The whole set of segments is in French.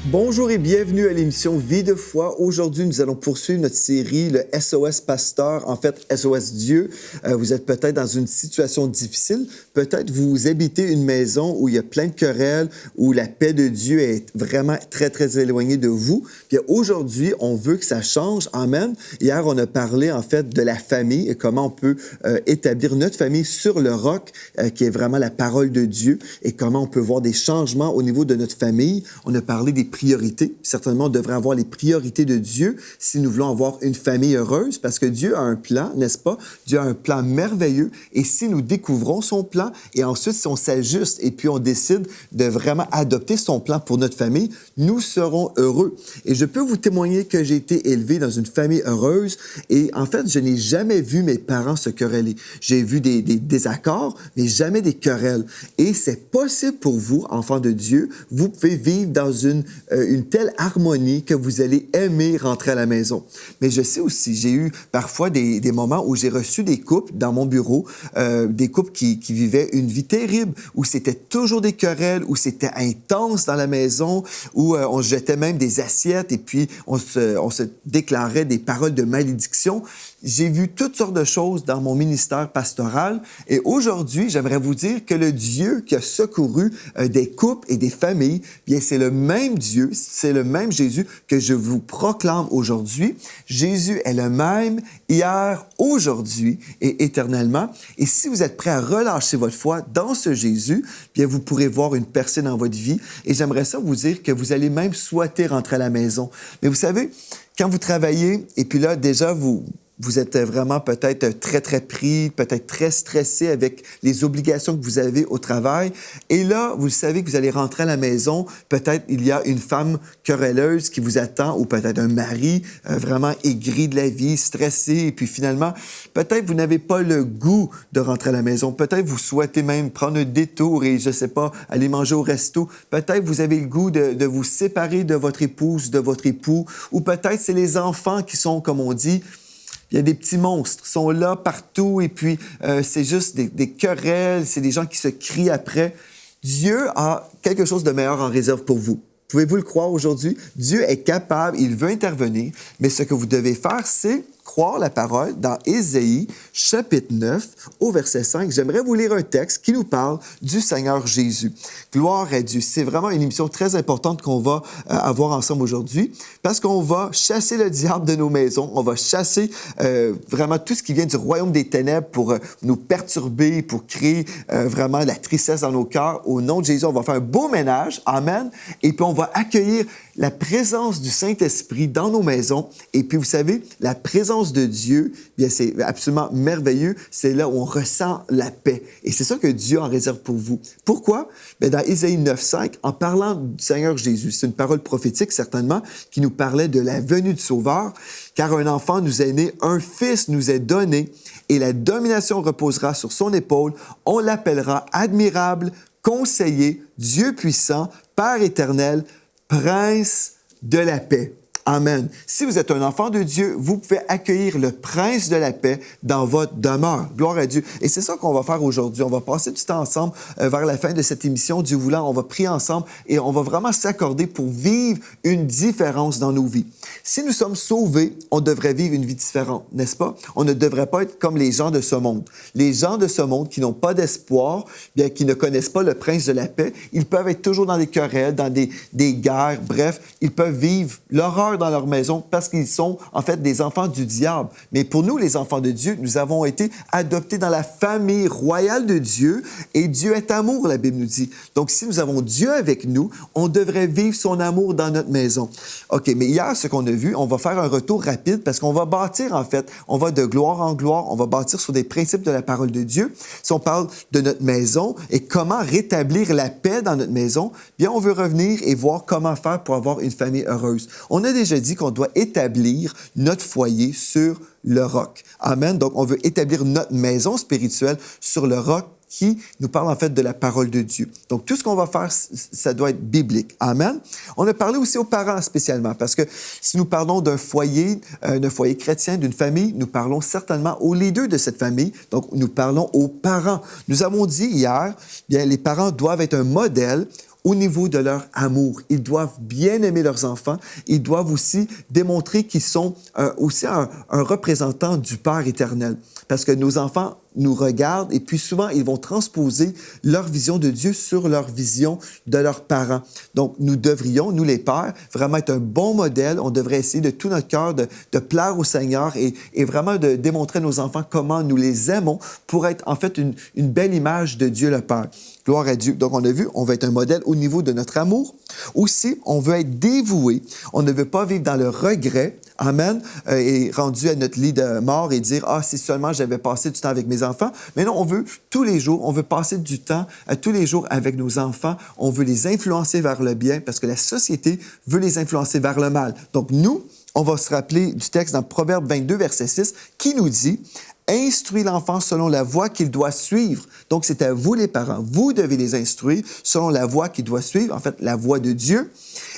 Bonjour et bienvenue à l'émission Vie de foi. Aujourd'hui, nous allons poursuivre notre série, le SOS Pasteur, en fait SOS Dieu. Vous êtes peut-être dans une situation difficile. Peut-être vous habitez une maison où il y a plein de querelles, où la paix de Dieu est vraiment très, très éloignée de vous. Puis aujourd'hui, on veut que ça change. Amen. Hier, on a parlé en fait de la famille et comment on peut établir notre famille sur le roc, qui est vraiment la parole de Dieu, et comment on peut voir des changements au niveau de notre famille. On a parlé des priorités. Certainement, on devrait avoir les priorités de Dieu si nous voulons avoir une famille heureuse, parce que Dieu a un plan, n'est-ce pas? Dieu a un plan merveilleux, et si nous découvrons son plan, et ensuite, si on s'ajuste et puis on décide de vraiment adopter son plan pour notre famille, nous serons heureux. Et je peux vous témoigner que j'ai été élevé dans une famille heureuse, et en fait, je n'ai jamais vu mes parents se quereller. J'ai vu des désaccords, mais jamais des querelles. Et c'est possible pour vous, enfants de Dieu, vous pouvez vivre dans une telle harmonie que vous allez aimer rentrer à la maison. Mais je sais aussi, j'ai eu parfois des moments où j'ai reçu des couples dans mon bureau, des couples qui vivaient une vie terrible, où c'était toujours des querelles, où c'était intense dans la maison, où on se jetait même des assiettes et puis on se déclarait des paroles de malédiction. J'ai vu toutes sortes de choses dans mon ministère pastoral, et aujourd'hui, j'aimerais vous dire que le Dieu qui a secouru des couples et des familles, bien, c'est le même Dieu, c'est le même Jésus que je vous proclame aujourd'hui. Jésus est le même hier, aujourd'hui et éternellement. Et si vous êtes prêt à relâcher votre foi dans ce Jésus, bien, vous pourrez voir une percée dans votre vie. Et j'aimerais ça vous dire que vous allez même souhaiter rentrer à la maison. Mais vous savez, quand vous travaillez, et puis là, déjà, vous êtes vraiment peut-être très, très pris, peut-être très stressé avec les obligations que vous avez au travail. Et là, vous savez que vous allez rentrer à la maison. Peut-être il y a une femme querelleuse qui vous attend, ou peut-être un mari vraiment aigri de la vie, stressé. Et puis finalement, peut-être vous n'avez pas le goût de rentrer à la maison. Peut-être vous souhaitez même prendre un détour et, je ne sais pas, aller manger au resto. Peut-être vous avez le goût de vous séparer de votre épouse, de votre époux. Ou peut-être c'est les enfants qui sont, comme on dit, il y a des petits monstres qui sont là partout, et puis c'est juste des querelles, c'est des gens qui se crient après. Dieu a quelque chose de meilleur en réserve pour vous. Pouvez-vous le croire aujourd'hui? Dieu est capable, il veut intervenir, mais ce que vous devez faire, c'est croire la parole dans Ésaïe, chapitre 9, au verset 5. J'aimerais vous lire un texte qui nous parle du Seigneur Jésus. Gloire à Dieu. C'est vraiment une émission très importante qu'on va avoir ensemble aujourd'hui, parce qu'on va chasser le diable de nos maisons. On va chasser vraiment tout ce qui vient du royaume des ténèbres pour nous perturber, pour créer vraiment la tristesse dans nos cœurs. Au nom de Jésus, on va faire un beau ménage. Amen. Et puis on va accueillir la présence du Saint-Esprit dans nos maisons. Et puis, vous savez, la présence de Dieu, bien, c'est absolument merveilleux. C'est là où on ressent la paix. Et c'est ça que Dieu en réserve pour vous. Pourquoi? Bien, dans Ésaïe 9,5, en parlant du Seigneur Jésus, c'est une parole prophétique, certainement, qui nous parlait de la venue du Sauveur. Car un enfant nous est né, un fils nous est donné, et la domination reposera sur son épaule. On l'appellera admirable, conseiller, Dieu puissant, Père éternel, Prince de la paix. Amen. Si vous êtes un enfant de Dieu, vous pouvez accueillir le Prince de la paix dans votre demeure. Gloire à Dieu. Et c'est ça qu'on va faire aujourd'hui. On va passer du temps ensemble vers la fin de cette émission. Dieu voulant, on va prier ensemble et on va vraiment s'accorder pour vivre une différence dans nos vies. Si nous sommes sauvés, on devrait vivre une vie différente, n'est-ce pas? On ne devrait pas être comme les gens de ce monde. Les gens de ce monde qui n'ont pas d'espoir, bien, qui ne connaissent pas le Prince de la paix, ils peuvent être toujours dans des querelles, dans des guerres, bref, ils peuvent vivre l'horreur dans leur maison parce qu'ils sont en fait des enfants du diable. Mais pour nous, les enfants de Dieu, nous avons été adoptés dans la famille royale de Dieu, et Dieu est amour, la Bible nous dit. Donc, si nous avons Dieu avec nous, on devrait vivre son amour dans notre maison. OK, mais hier, ce qu'on a vu, on va faire un retour rapide parce qu'on va bâtir en fait, on va de gloire en gloire, on va bâtir sur des principes de la parole de Dieu. Si on parle de notre maison et comment rétablir la paix dans notre maison, bien, on veut revenir et voir comment faire pour avoir une famille heureuse. On a déjà dit qu'on doit établir notre foyer sur le roc. Amen. Donc, on veut établir notre maison spirituelle sur le roc qui nous parle en fait de la parole de Dieu. Donc, tout ce qu'on va faire, ça doit être biblique. Amen. On a parlé aussi aux parents spécialement, parce que si nous parlons d'un foyer chrétien, d'une famille, nous parlons certainement aux leaders de cette famille. Donc, nous parlons aux parents. Nous avons dit hier, bien, les parents doivent être un modèle au niveau de leur amour. Ils doivent bien aimer leurs enfants. Ils doivent aussi démontrer qu'ils sont aussi un représentant du Père éternel. Parce que nos enfants nous regardent et puis souvent, ils vont transposer leur vision de Dieu sur leur vision de leurs parents. Donc, nous devrions, nous les pères, vraiment être un bon modèle. On devrait essayer de tout notre cœur de plaire au Seigneur et vraiment de démontrer à nos enfants comment nous les aimons pour être en fait une belle image de Dieu le Père. Gloire à Dieu. Donc, on a vu, on veut être un modèle au niveau de notre amour. Aussi, on veut être dévoué. On ne veut pas vivre dans le regret. Amen. Et rendu à notre lit de mort et dire, ah, si seulement j'avais passé du temps avec mes enfants. Mais non, on veut tous les jours, on veut passer du temps tous les jours avec nos enfants. On veut les influencer vers le bien parce que la société veut les influencer vers le mal. Donc, nous, on va se rappeler du texte dans Proverbe 22, verset 6, qui nous dit, instruis l'enfant selon la voie qu'il doit suivre. Donc, c'est à vous, les parents. Vous devez les instruire selon la voie qu'il doit suivre, en fait, la voie de Dieu.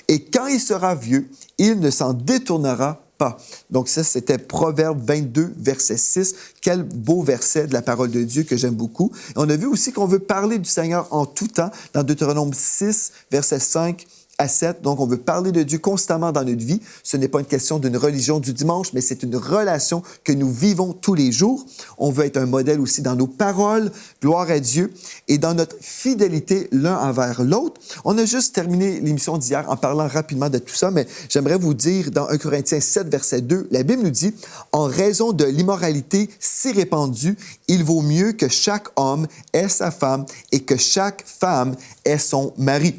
Et quand il sera vieux, il ne s'en détournera pas. Donc, ça, c'était Proverbe 22, verset 6. Quel beau verset de la parole de Dieu que j'aime beaucoup. Et on a vu aussi qu'on veut parler du Seigneur en tout temps dans Deutéronome 6, verset 5 à 7. Donc, on veut parler de Dieu constamment dans notre vie. Ce n'est pas une question d'une religion du dimanche, mais c'est une relation que nous vivons tous les jours. On veut être un modèle aussi dans nos paroles, gloire à Dieu, et dans notre fidélité l'un envers l'autre. On a juste terminé l'émission d'hier en parlant rapidement de tout ça, mais j'aimerais vous dire dans 1 Corinthiens 7, verset 2, la Bible nous dit « En raison de l'immoralité si répandue, il vaut mieux que chaque homme ait sa femme et que chaque femme ait son mari. »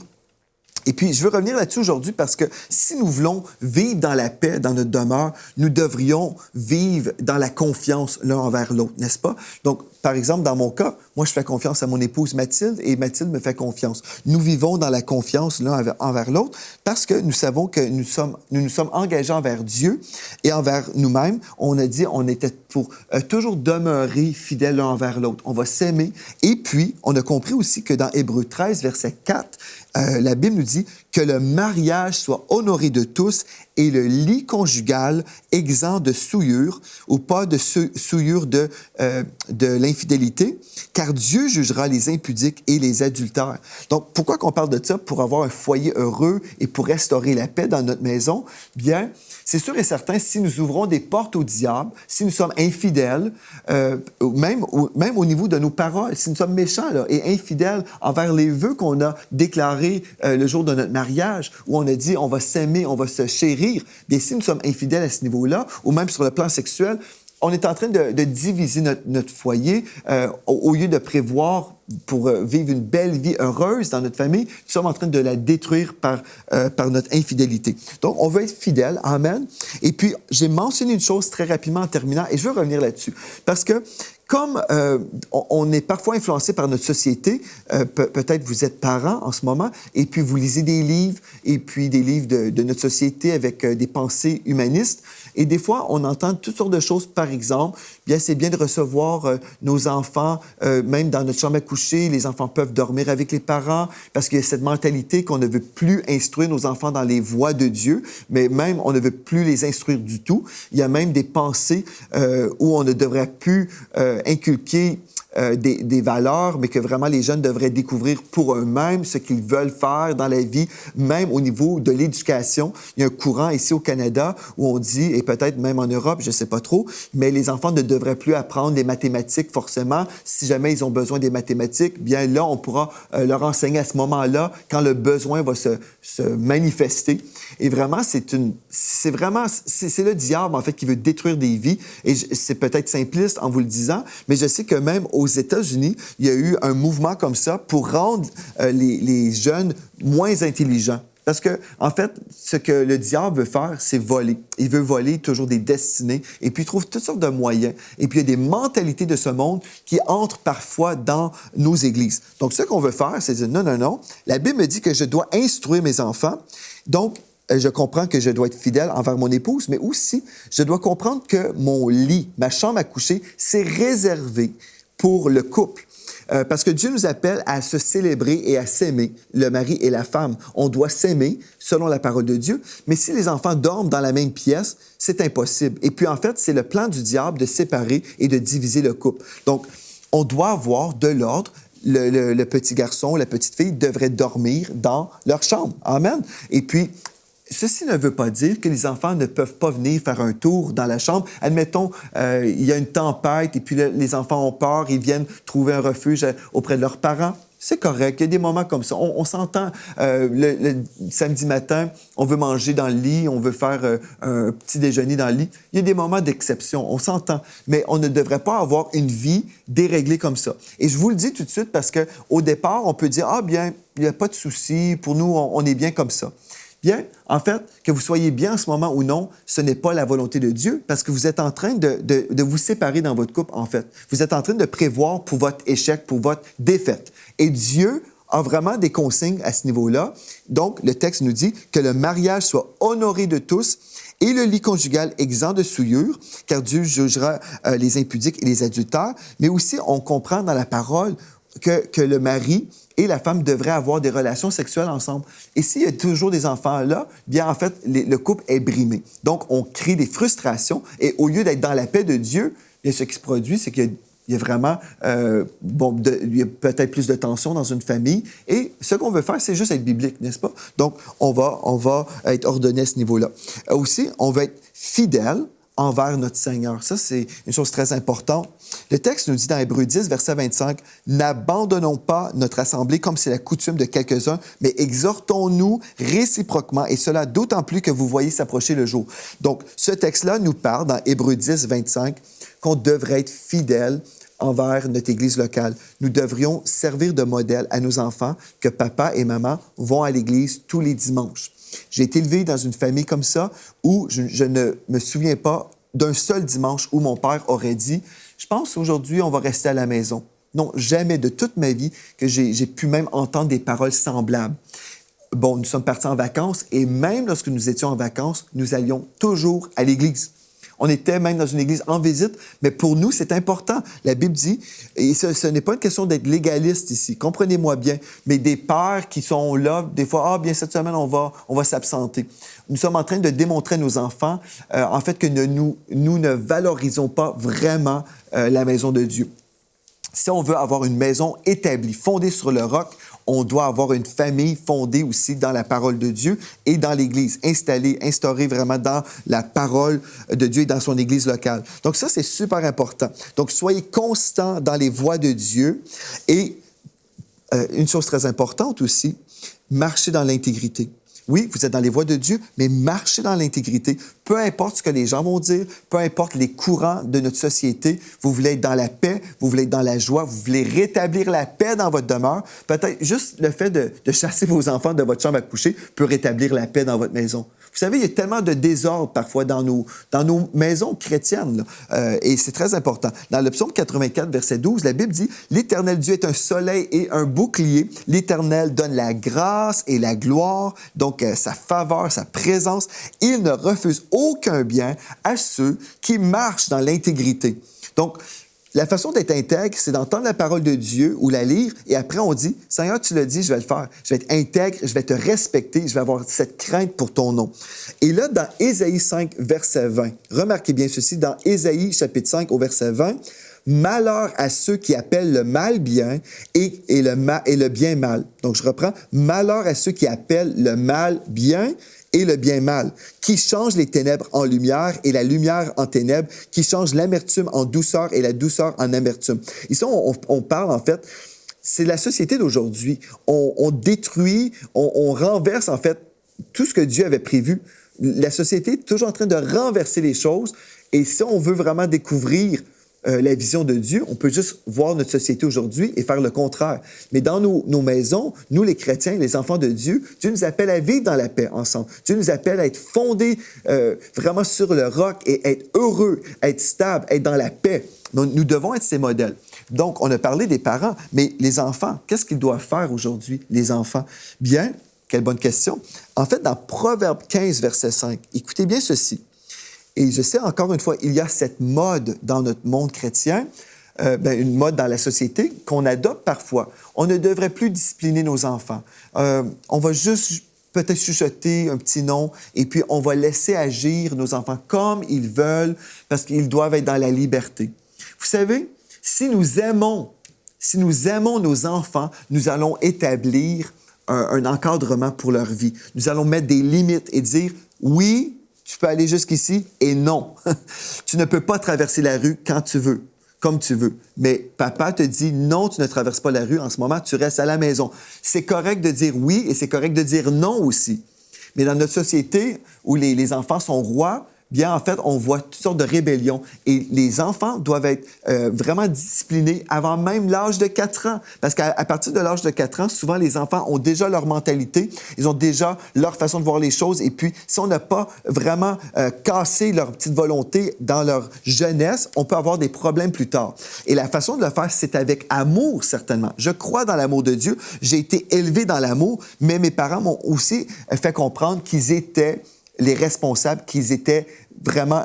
Et puis, je veux revenir là-dessus aujourd'hui parce que si nous voulons vivre dans la paix, dans notre demeure, nous devrions vivre dans la confiance l'un envers l'autre, n'est-ce pas? Donc, par exemple, dans mon cas, moi, je fais confiance à mon épouse Mathilde et Mathilde me fait confiance. Nous vivons dans la confiance l'un envers l'autre parce que nous savons que nous nous sommes engagés envers Dieu et envers nous-mêmes. On a dit on était pour toujours demeurer fidèles l'un envers l'autre. On va s'aimer. Et puis, on a compris aussi que dans Hébreux 13, verset 4, la Bible nous dit que le mariage soit honoré de tous et le lit conjugal exempt de souillure ou pas de souillure de l'infidélité, car Dieu jugera les impudiques et les adultères. Donc, pourquoi qu'on parle de ça? Pour avoir un foyer heureux et pour restaurer la paix dans notre maison? Bien, c'est sûr et certain, si nous ouvrons des portes au diable, si nous sommes infidèles, même au niveau de nos paroles, si nous sommes méchants là, et infidèles envers les vœux qu'on a déclarés le jour de notre mariage, où on a dit on va s'aimer, on va se chérir, bien si nous sommes infidèles à ce niveau-là, ou même sur le plan sexuel, on est en train de diviser notre foyer au lieu de prévoir pour vivre une belle vie heureuse dans notre famille, nous sommes en train de la détruire par notre infidélité. Donc, on veut être fidèle, amen. Et puis, j'ai mentionné une chose très rapidement en terminant, et je veux revenir là-dessus, parce que comme on est parfois influencé par notre société, peut-être vous êtes parents en ce moment, et puis vous lisez des livres, et puis des livres de notre société avec des pensées humanistes, et des fois, on entend toutes sortes de choses. Par exemple, bien, c'est bien de recevoir nos enfants, même dans notre chambre à coucher, les enfants peuvent dormir avec les parents, parce qu'il y a cette mentalité qu'on ne veut plus instruire nos enfants dans les voies de Dieu, mais même on ne veut plus les instruire du tout. Il y a même des pensées où on ne devrait plus inculquer des valeurs, mais que vraiment les jeunes devraient découvrir pour eux-mêmes ce qu'ils veulent faire dans la vie, même au niveau de l'éducation. Il y a un courant ici au Canada où on dit, et peut-être même en Europe, je ne sais pas trop, mais les enfants ne devraient plus apprendre les mathématiques forcément. Si jamais ils ont besoin des mathématiques, bien là, on pourra leur enseigner à ce moment-là quand le besoin va se manifester. Et vraiment, c'est le diable, en fait, qui veut détruire des vies. Et c'est peut-être simpliste en vous le disant, mais je sais que même aux États-Unis, il y a eu un mouvement comme ça pour rendre les jeunes moins intelligents. Parce que, en fait, ce que le diable veut faire, c'est voler. Il veut voler toujours des destinées et puis il trouve toutes sortes de moyens. Et puis, il y a des mentalités de ce monde qui entrent parfois dans nos églises. Donc, ce qu'on veut faire, c'est dire non, non, non. La Bible me dit que je dois instruire mes enfants. Donc, je comprends que je dois être fidèle envers mon épouse, mais aussi, je dois comprendre que mon lit, ma chambre à coucher, c'est réservé pour le couple. Parce que Dieu nous appelle à se célébrer et à s'aimer, le mari et la femme. On doit s'aimer selon la parole de Dieu, mais si les enfants dorment dans la même pièce, c'est impossible. Et puis en fait, c'est le plan du diable de séparer et de diviser le couple. Donc, on doit avoir de l'ordre. le petit garçon, la petite fille devraient dormir dans leur chambre. Amen. Et puis, ceci ne veut pas dire que les enfants ne peuvent pas venir faire un tour dans la chambre. Admettons, il y a une tempête et puis les enfants ont peur, ils viennent trouver un refuge auprès de leurs parents. C'est correct, il y a des moments comme ça. On s'entend le samedi matin, on veut manger dans le lit, on veut faire un petit déjeuner dans le lit. Il y a des moments d'exception, on s'entend. Mais on ne devrait pas avoir une vie déréglée comme ça. Et je vous le dis tout de suite parce qu'au départ, on peut dire « Ah bien, il n'y a pas de souci, pour nous, on est bien comme ça ». Bien, en fait, que vous soyez bien en ce moment ou non, ce n'est pas la volonté de Dieu parce que vous êtes en train de vous séparer dans votre couple, en fait. Vous êtes en train de prévoir pour votre échec, pour votre défaite. Et Dieu a vraiment des consignes à ce niveau-là. Donc, le texte nous dit que le mariage soit honoré de tous et le lit conjugal exempt de souillure, car Dieu jugera les impudiques et les adultères. Mais aussi, on comprend dans la parole que le mari et la femme devraient avoir des relations sexuelles ensemble. Et s'il y a toujours des enfants là, bien en fait, le couple est brimé. Donc, on crée des frustrations et au lieu d'être dans la paix de Dieu, bien, ce qui se produit, c'est qu'il y a vraiment, il y a peut-être plus de tension dans une famille. Et ce qu'on veut faire, c'est juste être biblique, n'est-ce pas? Donc, on va être ordonné à ce niveau-là. Aussi, on va être fidèle envers notre Seigneur. Ça, c'est une chose très importante. Le texte nous dit dans Hébreux 10, verset 25, « N'abandonnons pas notre assemblée comme c'est la coutume de quelques-uns, mais exhortons-nous réciproquement, et cela d'autant plus que vous voyez s'approcher le jour. » Donc, ce texte-là nous parle, dans Hébreux 10, 25, qu'on devrait être fidèle envers notre Église locale. Nous devrions servir de modèle à nos enfants que papa et maman vont à l'Église tous les dimanches. J'ai été élevé dans une famille comme ça où je ne me souviens pas d'un seul dimanche où mon père aurait dit « Je pense aujourd'hui, on va rester à la maison. » Non, jamais de toute ma vie que j'ai pu même entendre des paroles semblables. Bon, nous sommes partis en vacances et même lorsque nous étions en vacances, nous allions toujours à l'Église. On était même dans une église en visite, mais pour nous, c'est important. La Bible dit, et ce n'est pas une question d'être légaliste ici, comprenez-moi bien, mais des pères qui sont là, des fois, « Ah, bien, cette semaine, on va s'absenter. » Nous sommes en train de démontrer à nos enfants, en fait, que nous ne valorisons pas vraiment la maison de Dieu. Si on veut avoir une maison établie, fondée sur le roc, on doit avoir une famille fondée aussi dans la parole de Dieu et dans l'Église, instaurée vraiment dans la parole de Dieu et dans son Église locale. Donc ça, c'est super important. Donc, soyez constants dans les voies de Dieu et une chose très importante aussi, marchez dans l'intégrité. Oui, vous êtes dans les voies de Dieu, mais marchez dans l'intégrité. Peu importe ce que les gens vont dire, peu importe les courants de notre société, vous voulez être dans la paix, vous voulez être dans la joie, vous voulez rétablir la paix dans votre demeure. Peut-être juste le fait de chasser vos enfants de votre chambre à coucher peut rétablir la paix dans votre maison. Vous savez, il y a tellement de désordre parfois dans nos maisons chrétiennes, là. Et c'est très important. Dans le psaume 84, verset 12, la Bible dit « L'Éternel Dieu est un soleil et un bouclier. L'Éternel donne la grâce et la gloire, donc sa faveur, sa présence. Il ne refuse aucun bien à ceux qui marchent dans l'intégrité. » Donc, la façon d'être intègre, c'est d'entendre la parole de Dieu ou la lire, et après on dit, « Seigneur, tu l'as dit, je vais le faire. Je vais être intègre, je vais te respecter, je vais avoir cette crainte pour ton nom. » Et là, dans Ésaïe 5, verset 20, remarquez bien ceci, dans Ésaïe chapitre 5 au verset 20, « Malheur à ceux qui appellent le mal bien et le bien mal. » Donc, je reprends, « Malheur à ceux qui appellent le mal bien et le bien mal, qui change les ténèbres en lumière et la lumière en ténèbres, qui change l'amertume en douceur et la douceur en amertume. » Ici, on parle en fait, c'est la société d'aujourd'hui. On détruit, on renverse en fait tout ce que Dieu avait prévu. La société est toujours en train de renverser les choses et si on veut vraiment découvrir la vision de Dieu, on peut juste voir notre société aujourd'hui et faire le contraire. Mais dans nos maisons, nous les chrétiens, les enfants de Dieu, Dieu nous appelle à vivre dans la paix ensemble. Dieu nous appelle à être fondés vraiment sur le roc et être heureux, être stable, être dans la paix. Nous devons être ces modèles. Donc, on a parlé des parents, mais les enfants, qu'est-ce qu'ils doivent faire aujourd'hui, les enfants? Bien, quelle bonne question. En fait, dans Proverbe 15, verset 5, écoutez bien ceci. Et je sais, encore une fois, il y a cette mode dans notre monde chrétien, une mode dans la société qu'on adopte parfois. On ne devrait plus discipliner nos enfants. On va juste peut-être chuchoter un petit nom et puis on va laisser agir nos enfants comme ils veulent parce qu'ils doivent être dans la liberté. Vous savez, si nous aimons Si nous aimons nos enfants, nous allons établir un encadrement pour leur vie. Nous allons mettre des limites et dire, oui, tu peux aller jusqu'ici et non. Tu ne peux pas traverser la rue quand tu veux, comme tu veux. Mais papa te dit, non, tu ne traverses pas la rue en ce moment, tu restes à la maison. C'est correct de dire oui et c'est correct de dire non aussi. Mais dans notre société où les enfants sont rois, bien, en fait, on voit toutes sortes de rébellions. Et les enfants doivent être vraiment disciplinés avant même l'âge de 4 ans. Parce qu'à partir de l'âge de 4 ans, souvent, les enfants ont déjà leur mentalité, ils ont déjà leur façon de voir les choses. Et puis, si on n'a pas vraiment cassé leur petite volonté dans leur jeunesse, on peut avoir des problèmes plus tard. Et la façon de le faire, c'est avec amour, certainement. Je crois dans l'amour de Dieu. J'ai été élevé dans l'amour, mais mes parents m'ont aussi fait comprendre qu'ils étaient les responsables, qu'ils étaient vraiment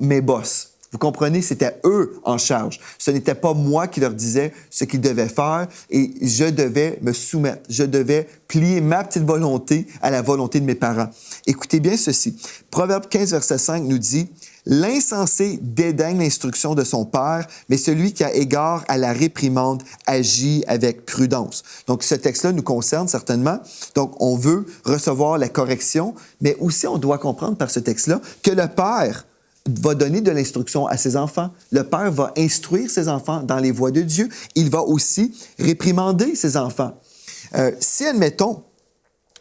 mes boss. Vous comprenez? C'était eux en charge. Ce n'était pas moi qui leur disais ce qu'ils devaient faire et je devais me soumettre. Je devais plier ma petite volonté à la volonté de mes parents. Écoutez bien ceci. Proverbe 15, verset 5 nous dit « L'insensé dédaigne l'instruction de son père, mais celui qui a égard à la réprimande agit avec prudence. » Donc, ce texte-là nous concerne certainement. Donc, on veut recevoir la correction, mais aussi on doit comprendre par ce texte-là que le père va donner de l'instruction à ses enfants. Le père va instruire ses enfants dans les voies de Dieu. Il va aussi réprimander ses enfants. Si, admettons,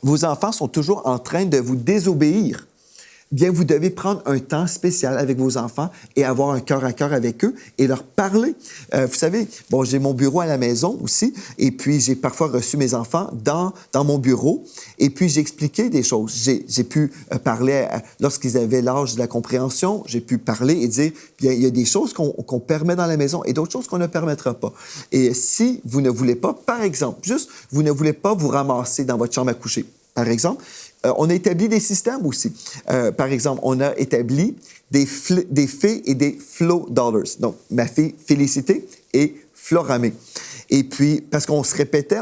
vos enfants sont toujours en train de vous désobéir, bien, vous devez prendre un temps spécial avec vos enfants et avoir un cœur à cœur avec eux et leur parler. Vous savez, bon, j'ai mon bureau à la maison aussi et puis j'ai parfois reçu mes enfants dans mon bureau et puis j'ai expliqué des choses. J'ai pu parler lorsqu'ils avaient l'âge de la compréhension, j'ai pu parler et dire, bien, il y a des choses qu'on permet dans la maison et d'autres choses qu'on ne permettra pas. Et si vous ne voulez pas, par exemple, juste, vous ne voulez pas vous ramasser dans votre chambre à coucher, par exemple, on a établi des systèmes aussi. Par exemple, on a établi des fées et des flow dollars. Donc, ma fille Félicité et Floramé. Et puis, parce qu'on se répétait,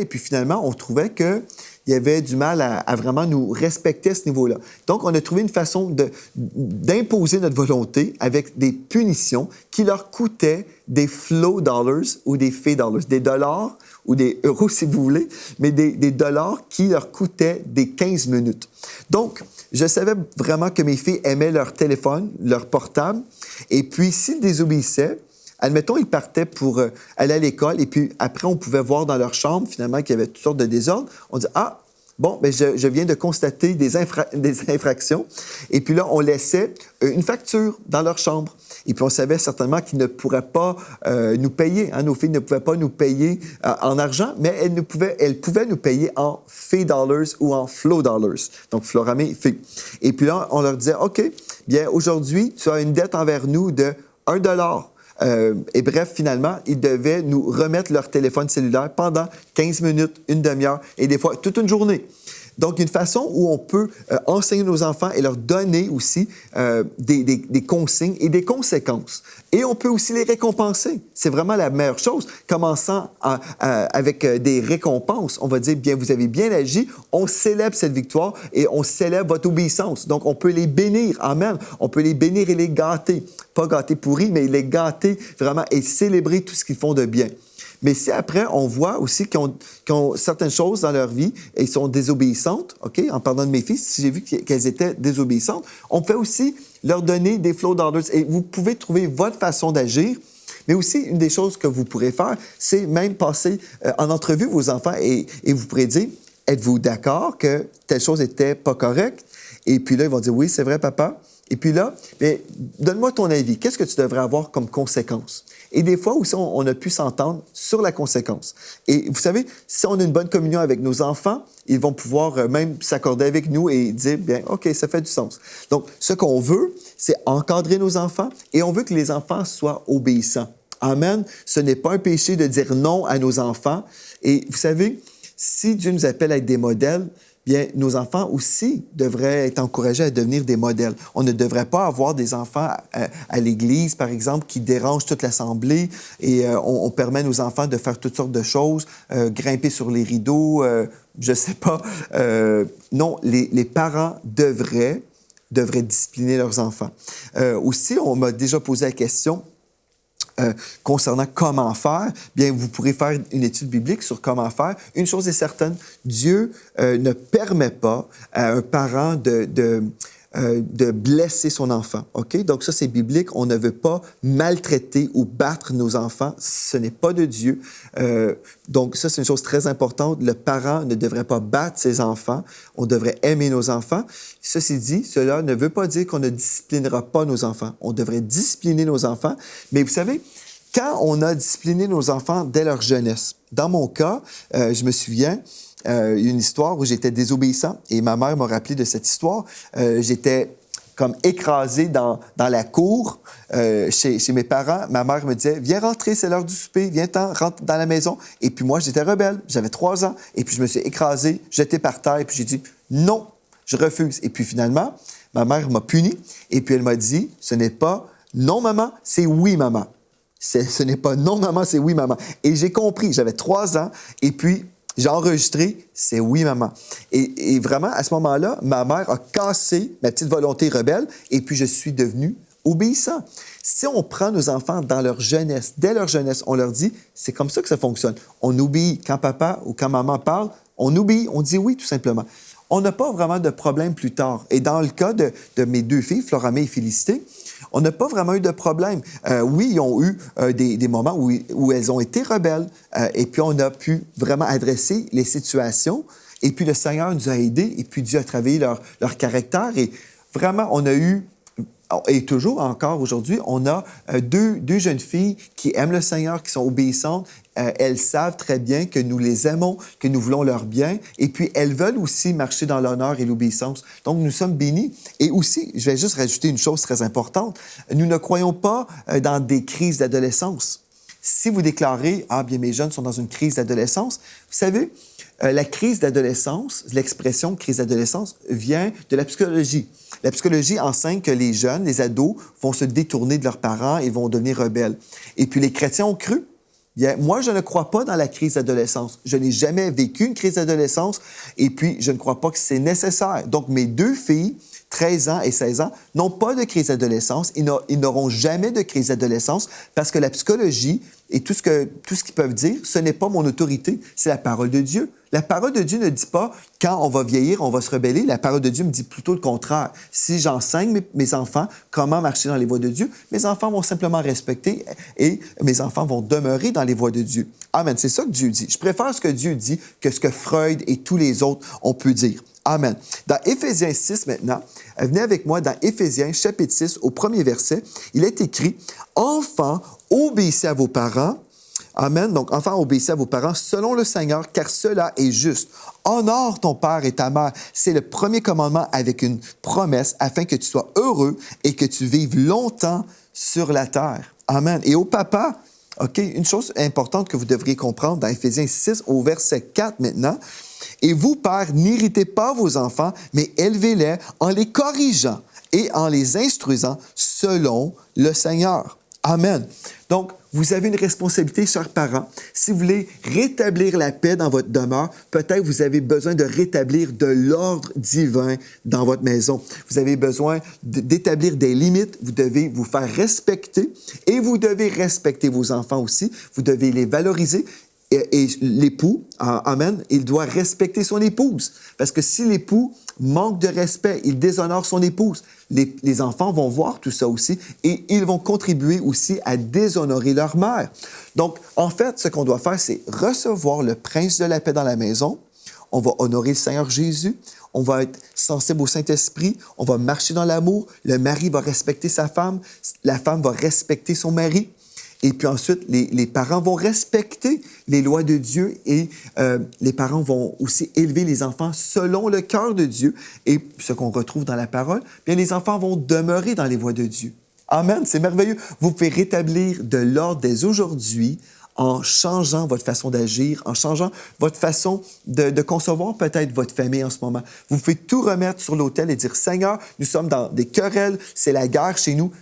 et puis finalement, on trouvait qu'il y avait du mal à vraiment nous respecter à ce niveau-là. Donc, on a trouvé une façon d'imposer notre volonté avec des punitions qui leur coûtaient des flow dollars ou des fée dollars, des dollars ou des euros si vous voulez, mais des dollars qui leur coûtaient des 15 minutes. Donc, je savais vraiment que mes filles aimaient leur téléphone, leur portable, et puis s'ils désobéissaient, admettons, ils partaient pour aller à l'école, et puis après, on pouvait voir dans leur chambre, finalement, qu'il y avait toutes sortes de désordres. On dit, ah, bon, bien, je viens de constater des infractions. Et puis là, on laissait une facture dans leur chambre. Et puis, on savait certainement qu'ils ne pourraient pas nous payer. Hein? Nos filles ne pouvaient pas nous payer en argent, mais elles pouvaient nous payer en fée dollars ou en flow dollars. Donc, Floramé, fée. Et puis là, on leur disait, OK, bien, aujourd'hui, tu as une dette envers nous de $1. Et bref, finalement, ils devaient nous remettre leur téléphone cellulaire pendant 15 minutes, une demi-heure et des fois toute une journée. Donc, une façon où on peut enseigner nos enfants et leur donner aussi des consignes et des conséquences. Et on peut aussi les récompenser. C'est vraiment la meilleure chose. Commençant avec des récompenses, on va dire, bien, vous avez bien agi, on célèbre cette victoire et on célèbre votre obéissance. Donc, on peut les bénir. Amen. On peut les bénir et les gâter. Pas gâter pourris, mais les gâter vraiment et célébrer tout ce qu'ils font de bien. Mais si après, on voit aussi qu'ils ont certaines choses dans leur vie et ils sont désobéissantes, OK, en parlant de mes filles, si j'ai vu qu'elles étaient désobéissantes, on peut aussi leur donner des flow dollars. Et vous pouvez trouver votre façon d'agir. Mais aussi, une des choses que vous pourrez faire, c'est même passer en entrevue vos enfants et vous pourrez dire, êtes-vous d'accord que telle chose n'était pas correcte? Et puis là, ils vont dire, oui, c'est vrai, papa. Et puis là, bien, donne-moi ton avis. Qu'est-ce que tu devrais avoir comme conséquence? Et des fois aussi, on a pu s'entendre sur la conséquence. Et vous savez, si on a une bonne communion avec nos enfants, ils vont pouvoir même s'accorder avec nous et dire, bien, OK, ça fait du sens. Donc, ce qu'on veut, c'est encadrer nos enfants et on veut que les enfants soient obéissants. Amen. Ce n'est pas un péché de dire non à nos enfants. Et vous savez, si Dieu nous appelle à être des modèles, bien, nos enfants aussi devraient être encouragés à devenir des modèles. On ne devrait pas avoir des enfants à l'Église, par exemple, qui dérangent toute l'Assemblée et on permet à nos enfants de faire toutes sortes de choses, grimper sur les rideaux, je sais pas. Non, les parents devraient discipliner leurs enfants. Aussi, on m'a déjà posé la question, concernant comment faire, bien, vous pourrez faire une étude biblique sur comment faire. Une chose est certaine, Dieu ne permet pas à un parent de blesser son enfant. OK? Donc ça, c'est biblique. On ne veut pas maltraiter ou battre nos enfants. Ce n'est pas de Dieu. Donc ça, c'est une chose très importante. Le parent ne devrait pas battre ses enfants. On devrait aimer nos enfants. Ceci dit, cela ne veut pas dire qu'on ne disciplinera pas nos enfants. On devrait discipliner nos enfants. Mais vous savez, quand on a discipliné nos enfants dès leur jeunesse, dans mon cas, je me souviens, une histoire où j'étais désobéissant et ma mère m'a rappelé de cette histoire. J'étais comme écrasé dans la cour chez mes parents. Ma mère me disait « Viens rentrer, c'est l'heure du souper, viens-t'en, rentre dans la maison. » Et puis moi, j'étais rebelle, j'avais 3 ans. Et puis je me suis écrasé, jeté par terre et puis j'ai dit « Non, je refuse. » Et puis finalement, ma mère m'a puni et puis elle m'a dit « Ce n'est pas non maman, c'est oui maman. » Ce n'est pas non maman, c'est oui maman. Et j'ai compris, j'avais 3 ans et puis j'ai enregistré, c'est oui, maman. Et vraiment, à ce moment-là, ma mère a cassé ma petite volonté rebelle et puis je suis devenu obéissant. Si on prend nos enfants dans leur jeunesse, dès leur jeunesse, on leur dit, c'est comme ça que ça fonctionne. On obéit quand papa ou quand maman parle, on obéit, on dit oui, tout simplement. On n'a pas vraiment de problème plus tard. Et dans le cas de mes 2 filles, Floramé et Félicité, on n'a pas vraiment eu de problème. Oui, ils ont eu des moments où elles ont été rebelles et puis on a pu vraiment adresser les situations et puis le Seigneur nous a aidés et puis Dieu a travaillé leur caractère et vraiment, on a eu, et toujours encore aujourd'hui, on a deux jeunes filles qui aiment le Seigneur, qui sont obéissantes. Elles savent très bien que nous les aimons, que nous voulons leur bien. Et puis, elles veulent aussi marcher dans l'honneur et l'obéissance. Donc, nous sommes bénis. Et aussi, je vais juste rajouter une chose très importante. Nous ne croyons pas dans des crises d'adolescence. Si vous déclarez « Ah, bien, mes jeunes sont dans une crise d'adolescence », vous savez, la crise d'adolescence, l'expression crise d'adolescence vient de la psychologie. La psychologie enseigne que les jeunes, les ados, vont se détourner de leurs parents et vont devenir rebelles. Et puis les chrétiens ont cru. Bien, moi, je ne crois pas dans la crise d'adolescence. Je n'ai jamais vécu une crise d'adolescence et puis je ne crois pas que c'est nécessaire. Donc, mes 2 filles, 13 ans et 16 ans, n'ont pas de crise d'adolescence. Ils n'auront jamais de crise d'adolescence parce que la psychologie et tout ce qu'ils peuvent dire, ce n'est pas mon autorité, c'est la parole de Dieu. La parole de Dieu ne dit pas « quand on va vieillir, on va se rebeller ». La parole de Dieu me dit plutôt le contraire. Si j'enseigne mes enfants comment marcher dans les voies de Dieu, mes enfants vont simplement respecter et mes enfants vont demeurer dans les voies de Dieu. Amen. C'est ça que Dieu dit. Je préfère ce que Dieu dit que ce que Freud et tous les autres ont pu dire. Amen. Dans Éphésiens 6 maintenant, venez avec moi dans Éphésiens chapitre 6 au 1er verset, il est écrit « Enfants, obéissez à vos parents. » Amen. Donc, enfants, obéissez à vos parents selon le Seigneur, car cela est juste. Honore ton père et ta mère. C'est le premier commandement avec une promesse afin que tu sois heureux et que tu vives longtemps sur la terre. Amen. Et au papa, OK, une chose importante que vous devriez comprendre dans Éphésiens 6 au verset 4 maintenant. Et vous, pères, n'irritez pas vos enfants, mais élevez-les en les corrigeant et en les instruisant selon le Seigneur. Amen. Donc, vous avez une responsabilité, chers parents. Si vous voulez rétablir la paix dans votre demeure, peut-être vous avez besoin de rétablir de l'ordre divin dans votre maison. Vous avez besoin d'établir des limites. Vous devez vous faire respecter et vous devez respecter vos enfants aussi. Vous devez les valoriser. Et l'époux, amen, il doit respecter son épouse. Parce que si l'époux manque de respect, il déshonore son épouse, les enfants vont voir tout ça aussi et ils vont contribuer aussi à déshonorer leur mère. Donc, en fait, ce qu'on doit faire, c'est recevoir le prince de la paix dans la maison. On va honorer le Seigneur Jésus. On va être sensible au Saint-Esprit. On va marcher dans l'amour. Le mari va respecter sa femme. La femme va respecter son mari. Et puis ensuite, les parents vont respecter les lois de Dieu et les parents vont aussi élever les enfants selon le cœur de Dieu. Et ce qu'on retrouve dans la parole, bien les enfants vont demeurer dans les voies de Dieu. Amen, c'est merveilleux. Vous pouvez rétablir de l'ordre dès aujourd'hui en changeant votre façon d'agir, en changeant votre façon de concevoir peut-être votre famille en ce moment. Vous pouvez tout remettre sur l'autel et dire, Seigneur, nous sommes dans des querelles, c'est la guerre chez nous.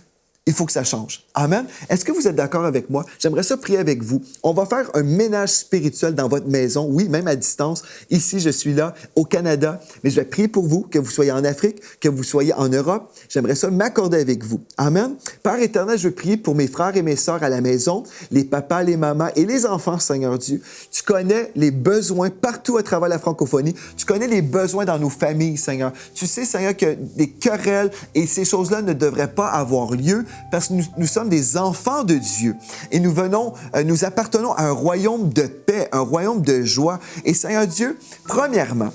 il faut que ça change. Amen. Est-ce que vous êtes d'accord avec moi? J'aimerais ça prier avec vous. On va faire un ménage spirituel dans votre maison. Oui, même à distance. Ici, je suis là, au Canada. Mais je vais prier pour vous, que vous soyez en Afrique, que vous soyez en Europe. J'aimerais ça m'accorder avec vous. Amen. Père éternel, je veux prier pour mes frères et mes sœurs à la maison, les papas, les mamans et les enfants, Seigneur Dieu. Tu connais les besoins partout à travers la francophonie. Tu connais les besoins dans nos familles, Seigneur. Tu sais, Seigneur, que des querelles et ces choses-là ne devraient pas avoir lieu parce que nous sommes des enfants de Dieu et nous appartenons à un royaume de paix, un royaume de joie. Et Seigneur Dieu, premièrement,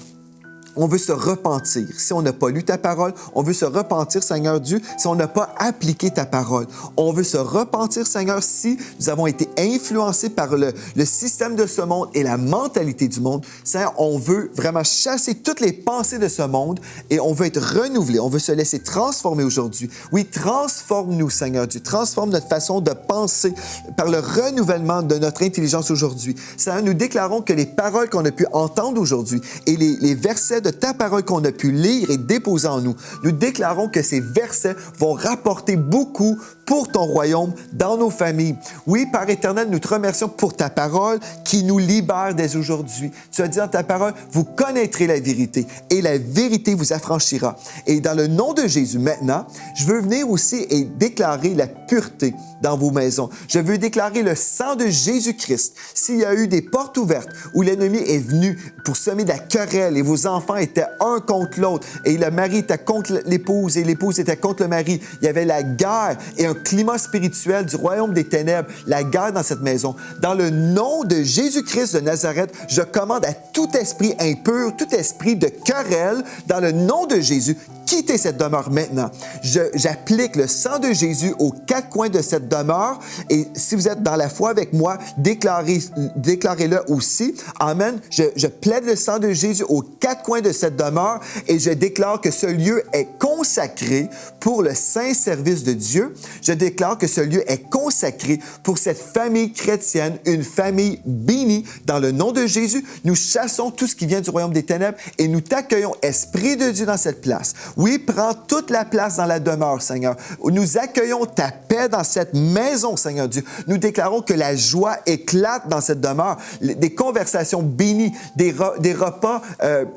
on veut se repentir. Si on n'a pas lu ta parole, on veut se repentir, Seigneur Dieu, si on n'a pas appliqué ta parole. On veut se repentir, Seigneur, si nous avons été influencés par le système de ce monde et la mentalité du monde. Seigneur, on veut vraiment chasser toutes les pensées de ce monde et on veut être renouvelé. On veut se laisser transformer aujourd'hui. Oui, transforme-nous, Seigneur Dieu. Transforme notre façon de penser par le renouvellement de notre intelligence aujourd'hui. Seigneur, nous déclarons que les paroles qu'on a pu entendre aujourd'hui et les versets de ta parole qu'on a pu lire et déposer en nous, nous déclarons que ces versets vont rapporter beaucoup pour ton royaume dans nos familles. Oui, Père éternel, nous te remercions pour ta parole qui nous libère dès aujourd'hui. Tu as dit dans ta parole, vous connaîtrez la vérité et la vérité vous affranchira. Et dans le nom de Jésus, maintenant, je veux venir aussi et déclarer la pureté dans vos maisons. Je veux déclarer le sang de Jésus-Christ. S'il y a eu des portes ouvertes où l'ennemi est venu pour semer de la querelle et vos enfants étaient un contre l'autre et le mari était contre l'épouse et l'épouse était contre le mari, il y avait la guerre et un climat spirituel du royaume des ténèbres, la guerre dans cette maison. Dans le nom de Jésus-Christ de Nazareth, je commande à tout esprit impur, tout esprit de querelle, dans le nom de Jésus, quittez cette demeure maintenant. J'applique le sang de Jésus aux quatre coins de cette demeure et si vous êtes dans la foi avec moi, déclarez-le aussi. Amen. Je plaide le sang de Jésus aux quatre coins de cette demeure et je déclare que ce lieu est consacré pour le saint service de Dieu. Je déclare que ce lieu est consacré pour cette famille chrétienne, une famille bénie. Dans le nom de Jésus, nous chassons tout ce qui vient du royaume des ténèbres et nous t'accueillons, Esprit de Dieu, dans cette place. Oui, prends toute la place dans la demeure, Seigneur. Nous accueillons ta paix dans cette maison, Seigneur Dieu. Nous déclarons que la joie éclate dans cette demeure. Des conversations bénies, des repas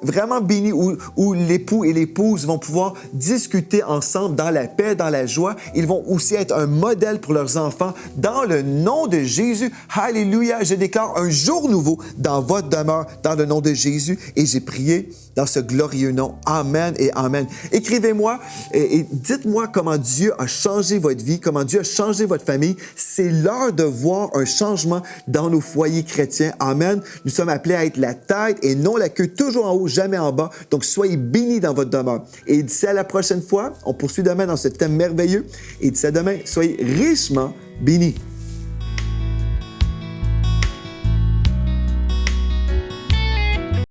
vraiment bénis où l'époux et l'épouse vont pouvoir discuter ensemble dans la paix, dans la joie. Ils vont aussi être un modèle pour leurs enfants. Dans le nom de Jésus, alléluia, je déclare un jour nouveau dans votre demeure, dans le nom de Jésus. Et j'ai prié dans ce glorieux nom. Amen et amen. Écrivez-moi et dites-moi comment Dieu a changé votre vie, comment Dieu a changé votre famille. C'est l'heure de voir un changement dans nos foyers chrétiens. Amen. Nous sommes appelés à être la tête et non la queue, toujours en haut, jamais en bas. Donc, soyez bénis dans votre demeure. Et d'ici à la prochaine fois, on poursuit demain dans ce thème merveilleux. Et d'ici à demain, soyez richement bénis.